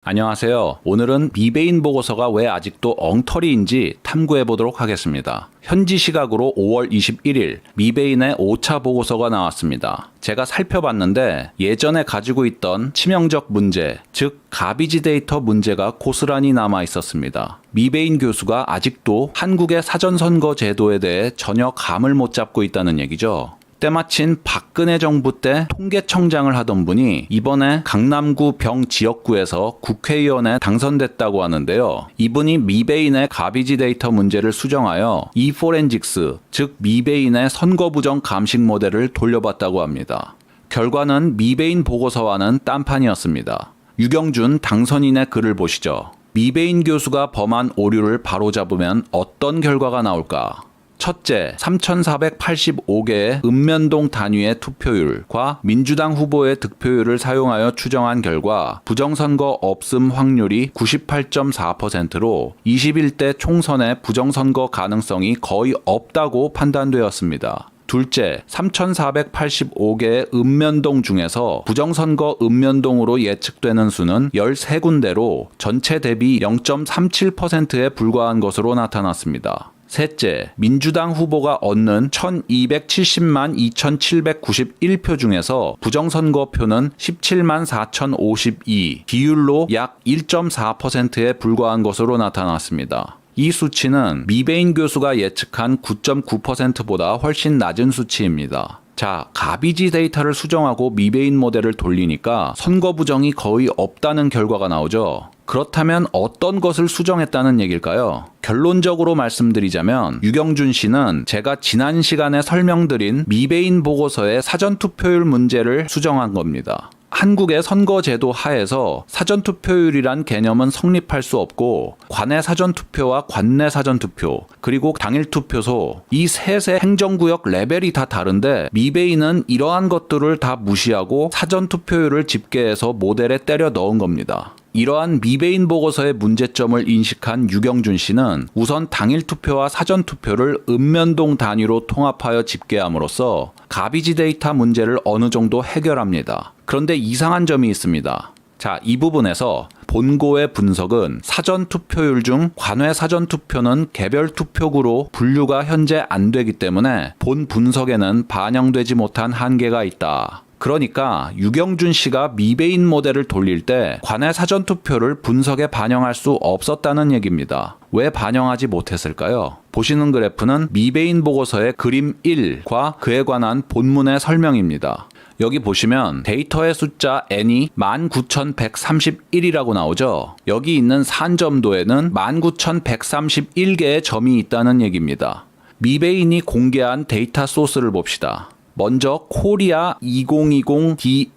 안녕하세요. 오늘은 미베인 보고서가 왜 아직도 엉터리인지 탐구해 보도록 하겠습니다. 현지 시각으로 5월 21일 미베인의 5차 보고서가 나왔습니다. 제가 살펴봤는데 예전에 가지고 있던 치명적 문제, 즉 가비지 데이터 문제가 고스란히 남아 있었습니다. 미베인 교수가 아직도 한국의 사전선거 제도에 대해 전혀 감을 못 잡고 있다는 얘기죠. 때마침 박근혜 정부 때 통계청장을 하던 분이 이번에 강남구 병지역구에서 국회의원에 당선됐다고 하는데요. 이분이 미베인의 가비지 데이터 문제를 수정하여 e포렌직스, 즉 미베인의 선거부정 감식 모델을 돌려봤다고 합니다. 결과는 미베인 보고서와는 딴판이었습니다. 유경준 당선인의 글을 보시죠. 미베인 교수가 범한 오류를 바로잡으면 어떤 결과가 나올까? 첫째, 3,485개의 읍면동 단위의 투표율과 민주당 후보의 득표율을 사용하여 추정한 결과 부정선거 없음 확률이 98.4%로 21대 총선의 부정선거 가능성이 거의 없다고 판단되었습니다. 둘째, 3,485개의 읍면동 중에서 부정선거 읍면동으로 예측되는 수는 13군데로 전체 대비 0.37%에 불과한 것으로 나타났습니다. 셋째, 민주당 후보가 얻는 1270만 2791표 중에서 부정선거표는 17만 4052, 비율로 약 1.4%에 불과한 것으로 나타났습니다. 이 수치는 미베인 교수가 예측한 9.9%보다 훨씬 낮은 수치입니다. 자, 가비지 데이터를 수정하고 미베인 모델을 돌리니까 선거 부정이 거의 없다는 결과가 나오죠. 그렇다면 어떤 것을 수정했다는 얘기일까요? 결론적으로 말씀드리자면 유경준 씨는 제가 지난 시간에 설명드린 미베인 보고서의 사전투표율 문제를 수정한 겁니다. 한국의 선거제도 하에서 사전투표율이란 개념은 성립할 수 없고 관내 사전투표와 관내 사전투표 그리고 당일투표소 이 셋의 행정구역 레벨이 다 다른데 미베인은 이러한 것들을 다 무시하고 사전투표율을 집계해서 모델에 때려 넣은 겁니다. 이러한 미베인 보고서의 문제점을 인식한 유경준 씨는 우선 당일 투표와 사전 투표를 읍면동 단위로 통합하여 집계함으로써 가비지 데이터 문제를 어느 정도 해결합니다. 그런데 이상한 점이 있습니다. 자, 이 부분에서 본고의 분석은 사전 투표율 중 관외 사전 투표는 개별 투표구로 분류가 현재 안 되기 때문에 본 분석에는 반영되지 못한 한계가 있다. 그러니까 유경준 씨가 미베인 모델을 돌릴 때 관외 사전투표를 분석에 반영할 수 없었다는 얘기입니다. 왜 반영하지 못했을까요? 보시는 그래프는 미베인 보고서의 그림 1과 그에 관한 본문의 설명입니다. 여기 보시면 데이터의 숫자 n이 19,131이라고 나오죠. 여기 있는 산점도에는 19,131개의 점이 있다는 얘기입니다. 미베인이 공개한 데이터 소스를 봅시다. 먼저 코리아 2020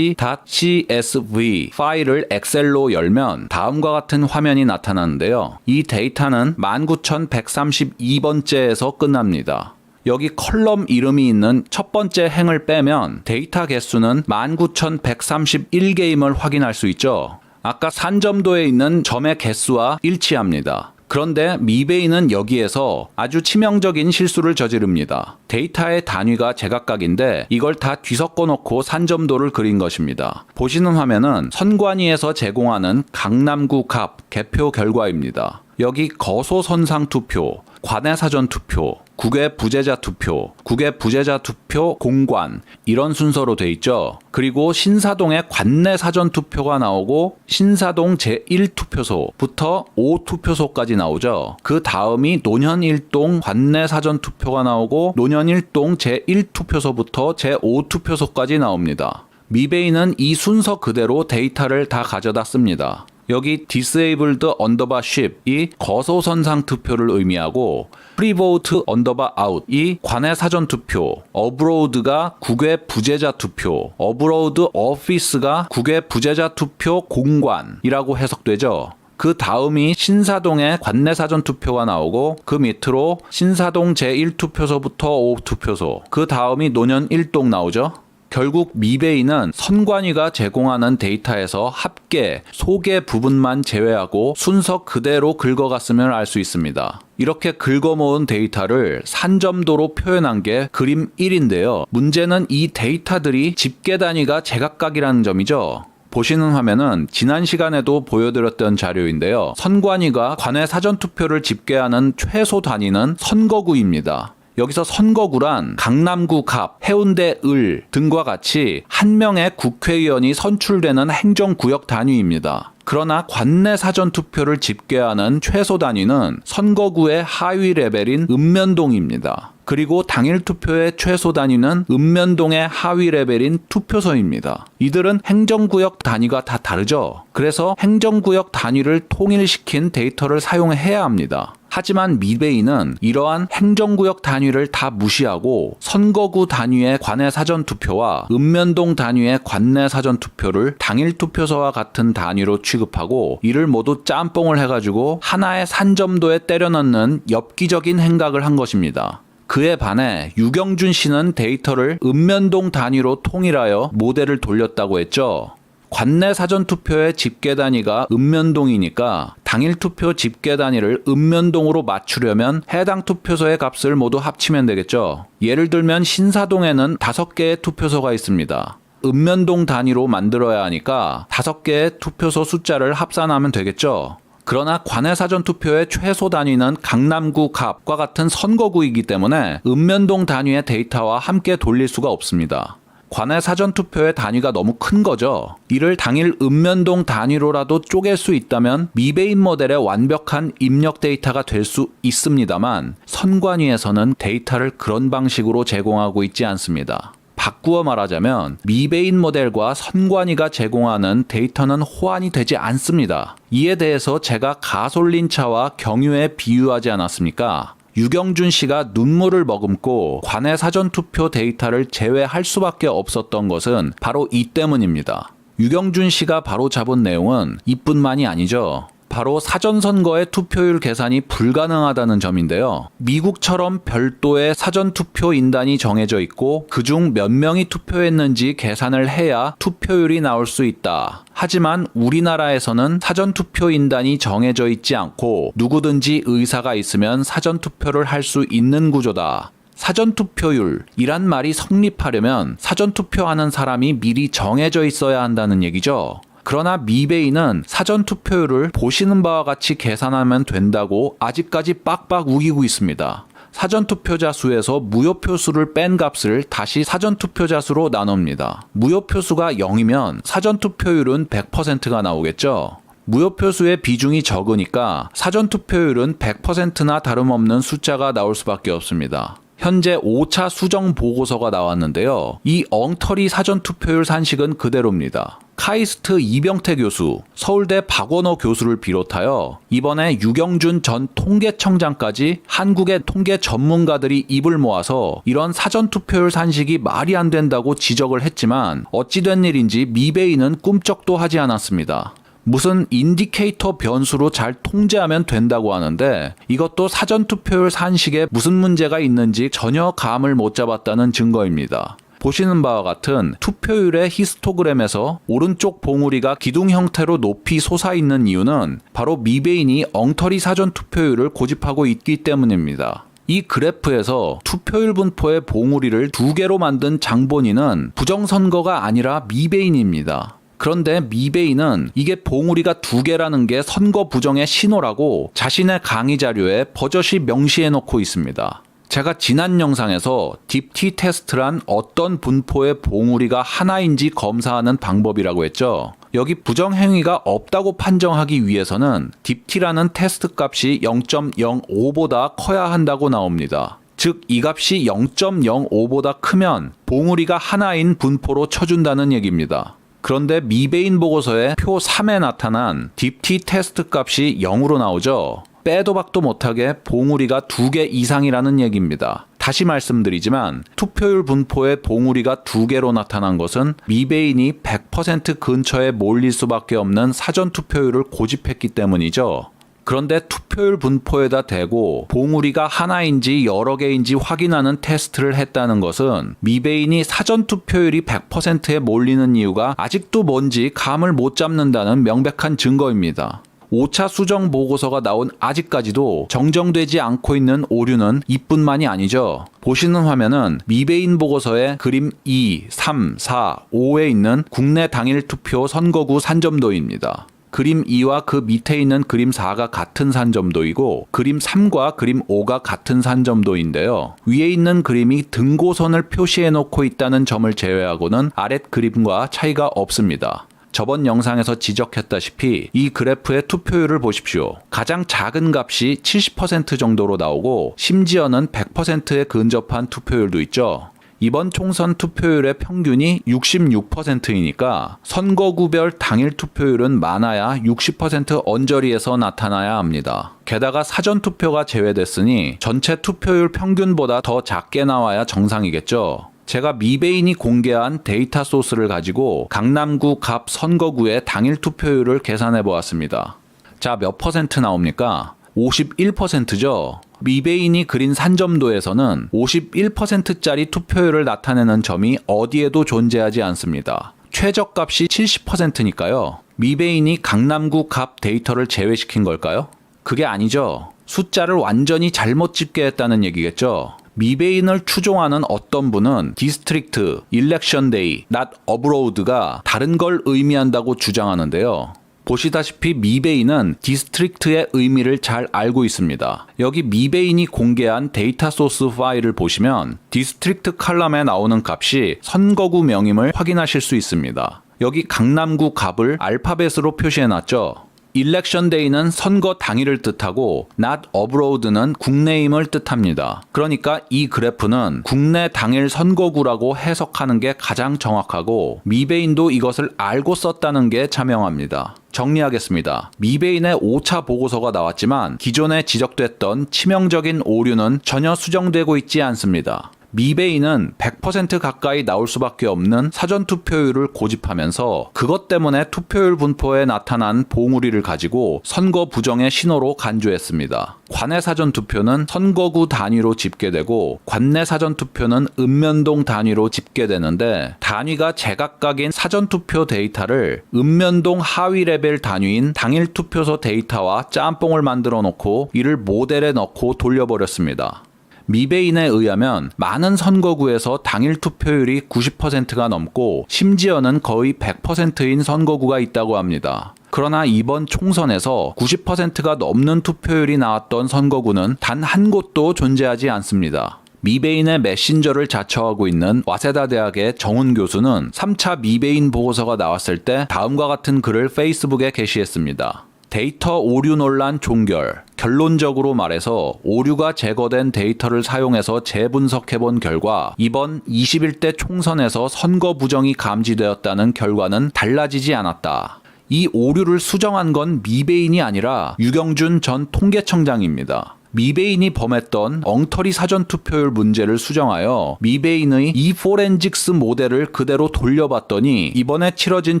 DAAC.csv 파일을 엑셀로 열면 다음과 같은 화면이 나타나는데요. 이 데이터는 19,132번째에서 끝납니다. 여기 컬럼 이름이 있는 첫 번째 행을 빼면 데이터 개수는 19,131개임을 확인할 수 있죠. 아까 산점도에 있는 점의 개수와 일치합니다. 그런데 미베인은 여기에서 아주 치명적인 실수를 저지릅니다. 데이터의 단위가 제각각인데 이걸 다 뒤섞어 놓고 산점도를 그린 것입니다. 보시는 화면은 선관위에서 제공하는 강남구 갑 개표 결과입니다. 여기 거소선상 투표, 관외 사전 투표, 국외 부재자 투표, 국외 부재자 투표 공관 이런 순서로 돼 있죠. 그리고 신사동의 관내 사전 투표가 나오고 신사동 제1투표소부터 5투표소까지 나오죠. 그 다음이 노년 1동 관내 사전 투표가 나오고 노년 1동 제1투표소부터 제5투표소까지 나옵니다. 미베인은 이 순서 그대로 데이터를 다 가져다 씁니다. 여기 disabled underbar ship이 거소선상 투표를 의미하고 pre-vote underbar out이 관외 사전 투표, abroad가 국외 부재자 투표, abroad office가 국외 부재자 투표 공관이라고 해석되죠. 그 다음이 신사동의 관내 사전 투표가 나오고 그 밑으로 신사동 제1투표소부터 5투표소, 그 다음이 노년 1동 나오죠. 결국 미베인은 선관위가 제공하는 데이터에서 합계, 소개 부분만 제외하고 순서 그대로 긁어갔음을 알 수 있습니다. 이렇게 긁어모은 데이터를 산점도로 표현한 게 그림 1인데요. 문제는 이 데이터들이 집계 단위가 제각각이라는 점이죠. 보시는 화면은 지난 시간에도 보여드렸던 자료인데요. 선관위가 관외 사전투표를 집계하는 최소 단위는 선거구입니다. 여기서 선거구란 강남구 갑, 해운대 을 등과 같이 한 명의 국회의원이 선출되는 행정구역 단위입니다. 그러나 관내 사전투표를 집계하는 최소 단위는 선거구의 하위 레벨인 읍면동입니다. 그리고 당일 투표의 최소 단위는 읍면동의 하위 레벨인 투표소입니다. 이들은 행정구역 단위가 다 다르죠. 그래서 행정구역 단위를 통일시킨 데이터를 사용해야 합니다. 하지만 미베이는 이러한 행정구역 단위를 다 무시하고 선거구 단위의 관외 사전투표와 읍면동 단위의 관내 사전투표를 당일 투표소와 같은 단위로 취급하고 이를 모두 짬뽕을 해가지고 하나의 산점도에 때려 넣는 엽기적인 행각을 한 것입니다. 그에 반해 유경준 씨는 데이터를 읍면동 단위로 통일하여 모델을 돌렸다고 했죠. 관내 사전투표의 집계 단위가 읍면동이니까 당일 투표 집계 단위를 읍면동으로 맞추려면 해당 투표소의 값을 모두 합치면 되겠죠. 예를 들면 신사동에는 5개의 투표소가 있습니다. 읍면동 단위로 만들어야 하니까 5개의 투표소 숫자를 합산하면 되겠죠. 그러나 관외 사전투표의 최소 단위는 강남구 갑과 같은 선거구이기 때문에 읍면동 단위의 데이터와 함께 돌릴 수가 없습니다. 관외 사전투표의 단위가 너무 큰 거죠. 이를 당일 읍면동 단위로라도 쪼갤 수 있다면 미베인 모델의 완벽한 입력 데이터가 될 수 있습니다만 선관위에서는 데이터를 그런 방식으로 제공하고 있지 않습니다. 바꾸어 말하자면 미베인 모델과 선관위가 제공하는 데이터는 호환이 되지 않습니다. 이에 대해서 제가 가솔린차와 경유에 비유하지 않았습니까? 유경준 씨가 눈물을 머금고 관외 사전투표 데이터를 제외할 수밖에 없었던 것은 바로 이 때문입니다. 유경준 씨가 바로 잡은 내용은 이뿐만이 아니죠. 바로 사전선거의 투표율 계산이 불가능하다는 점인데요. 미국처럼 별도의 사전투표 인단이 정해져 있고 그중 몇 명이 투표했는지 계산을 해야 투표율이 나올 수 있다. 하지만 우리나라에서는 사전투표 인단이 정해져 있지 않고 누구든지 의사가 있으면 사전투표를 할 수 있는 구조다. 사전투표율이란 말이 성립하려면 사전투표하는 사람이 미리 정해져 있어야 한다는 얘기죠. 그러나 미베이는 사전투표율을 보시는 바와 같이 계산하면 된다고 아직까지 빡빡 우기고 있습니다. 사전투표자 수에서 무효표 수를 뺀 값을 다시 사전투표자 수로 나눕니다. 무효표 수가 0이면 사전투표율은 100%가 나오겠죠. 무효표 수의 비중이 적으니까 사전투표율은 100%나 다름없는 숫자가 나올 수밖에 없습니다. 현재 5차 수정 보고서가 나왔는데요. 이 엉터리 사전투표율 산식은 그대로입니다. 카이스트 이병태 교수, 서울대 박원호 교수를 비롯하여 이번에 유경준 전 통계청장까지 한국의 통계 전문가들이 입을 모아서 이런 사전투표율 산식이 말이 안 된다고 지적을 했지만 어찌된 일인지 미베이는 꿈쩍도 하지 않았습니다. 무슨 인디케이터 변수로 잘 통제하면 된다고 하는데 이것도 사전투표율 산식에 무슨 문제가 있는지 전혀 감을 못 잡았다는 증거입니다. 보시는 바와 같은 투표율의 히스토그램에서 오른쪽 봉우리가 기둥 형태로 높이 솟아있는 이유는 바로 미베인이 엉터리 사전투표율을 고집하고 있기 때문입니다. 이 그래프에서 투표율 분포의 봉우리를 2개로 만든 장본인은 부정선거가 아니라 미베인입니다. 그런데 미베이는 이게 봉우리가 2개라는 게 선거 부정의 신호라고 자신의 강의 자료에 버젓이 명시해 놓고 있습니다. 제가 지난 영상에서 딥티 테스트란 어떤 분포의 봉우리가 하나인지 검사하는 방법이라고 했죠. 여기 부정행위가 없다고 판정하기 위해서는 딥티라는 테스트 값이 0.05보다 커야 한다고 나옵니다. 즉 이 값이 0.05보다 크면 봉우리가 하나인 분포로 쳐준다는 얘기입니다. 그런데 미베인 보고서의 표 3에 나타난 딥티 테스트 값이 0으로 나오죠. 빼도 박도 못하게 봉우리가 2개 이상이라는 얘기입니다. 다시 말씀드리지만 투표율 분포의 봉우리가 2개로 나타난 것은 미베인이 100% 근처에 몰릴 수밖에 없는 사전투표율을 고집했기 때문이죠. 그런데 투표율 분포에다 대고 봉우리가 하나인지 여러 개인지 확인하는 테스트를 했다는 것은 미베인이 사전투표율이 100%에 몰리는 이유가 아직도 뭔지 감을 못 잡는다는 명백한 증거입니다. 5차 수정 보고서가 나온 아직까지도 정정되지 않고 있는 오류는 이뿐만이 아니죠. 보시는 화면은 미베인 보고서의 그림 2, 3, 4, 5에 있는 국내 당일 투표 선거구 산점도입니다. 그림 2와 그 밑에 있는 그림 4가 같은 산점도이고 그림 3과 그림 5가 같은 산점도인데요. 위에 있는 그림이 등고선을 표시해 놓고 있다는 점을 제외하고는 아랫 그림과 차이가 없습니다. 저번 영상에서 지적했다시피 이 그래프의 투표율을 보십시오. 가장 작은 값이 70% 정도로 나오고 심지어는 100%에 근접한 투표율도 있죠. 이번 총선 투표율의 평균이 66%이니까 선거구별 당일 투표율은 많아야 60% 언저리에서 나타나야 합니다. 게다가 사전투표가 제외됐으니 전체 투표율 평균보다 더 작게 나와야 정상이겠죠. 제가 미베인이 공개한 데이터 소스를 가지고 강남구 갑 선거구의 당일 투표율을 계산해 보았습니다. 자, 몇 퍼센트 나옵니까? 51%죠. 미베인이 그린 산점도에서는 51%짜리 투표율을 나타내는 점이 어디에도 존재하지 않습니다. 최저값이 70%니까요. 미베인이 강남구 갑 데이터를 제외시킨 걸까요? 그게 아니죠. 숫자를 완전히 잘못 집계 했다는 얘기겠죠. 미베인을 추종하는 어떤 분은 디스트릭트, 일렉션 데이, not abroad가 다른 걸 의미한다고 주장하는데요. 보시다시피 미베인은 디스트릭트의 의미를 잘 알고 있습니다. 여기 미베인이 공개한 데이터 소스 파일을 보시면 디스트릭트 칼럼에 나오는 값이 선거구 명임을 확인하실 수 있습니다. 여기 강남구 갑을 알파벳으로 표시해놨죠. 일렉션 데이는 선거 당일을 뜻하고 not abroad는 국내임을 뜻합니다. 그러니까 이 그래프는 국내 당일 선거구라고 해석하는 게 가장 정확하고 미베인도 이것을 알고 썼다는 게 자명합니다. 정리하겠습니다. 미베인의 5차 보고서가 나왔지만 기존에 지적됐던 치명적인 오류는 전혀 수정되고 있지 않습니다. 미베인은 100% 가까이 나올 수밖에 없는 사전투표율을 고집하면서 그것 때문에 투표율 분포에 나타난 봉우리를 가지고 선거 부정의 신호로 간주했습니다. 관내 사전투표는 선거구 단위로 집계되고 관내 사전투표는 읍면동 단위로 집계되는데 단위가 제각각인 사전투표 데이터를 읍면동 하위 레벨 단위인 당일 투표소 데이터와 짬뽕을 만들어 놓고 이를 모델에 넣고 돌려버렸습니다. 미베인에 의하면 많은 선거구에서 당일 투표율이 90%가 넘고 심지어는 거의 100%인 선거구가 있다고 합니다. 그러나 이번 총선에서 90%가 넘는 투표율이 나왔던 선거구는 단 한 곳도 존재하지 않습니다. 미베인의 메신저를 자처하고 있는 와세다 대학의 정훈 교수는 3차 미베인 보고서가 나왔을 때 다음과 같은 글을 페이스북에 게시했습니다. 데이터 오류 논란 종결. 결론적으로 말해서 오류가 제거된 데이터를 사용해서 재분석해본 결과 이번 21대 총선에서 선거 부정이 감지되었다는 결과는 달라지지 않았다. 이 오류를 수정한 건 미베인이 아니라 유경준 전 통계청장입니다. 미베인이 범했던 엉터리 사전투표율 문제를 수정하여 미베인의 이포렌직스 모델을 그대로 돌려봤더니 이번에 치러진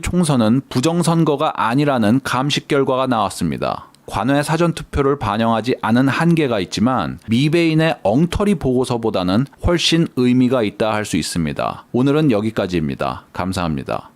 총선은 부정선거가 아니라는 감식 결과가 나왔습니다. 관외 사전투표를 반영하지 않은 한계가 있지만 미베인의 엉터리 보고서보다는 훨씬 의미가 있다 할 수 있습니다. 오늘은 여기까지입니다. 감사합니다.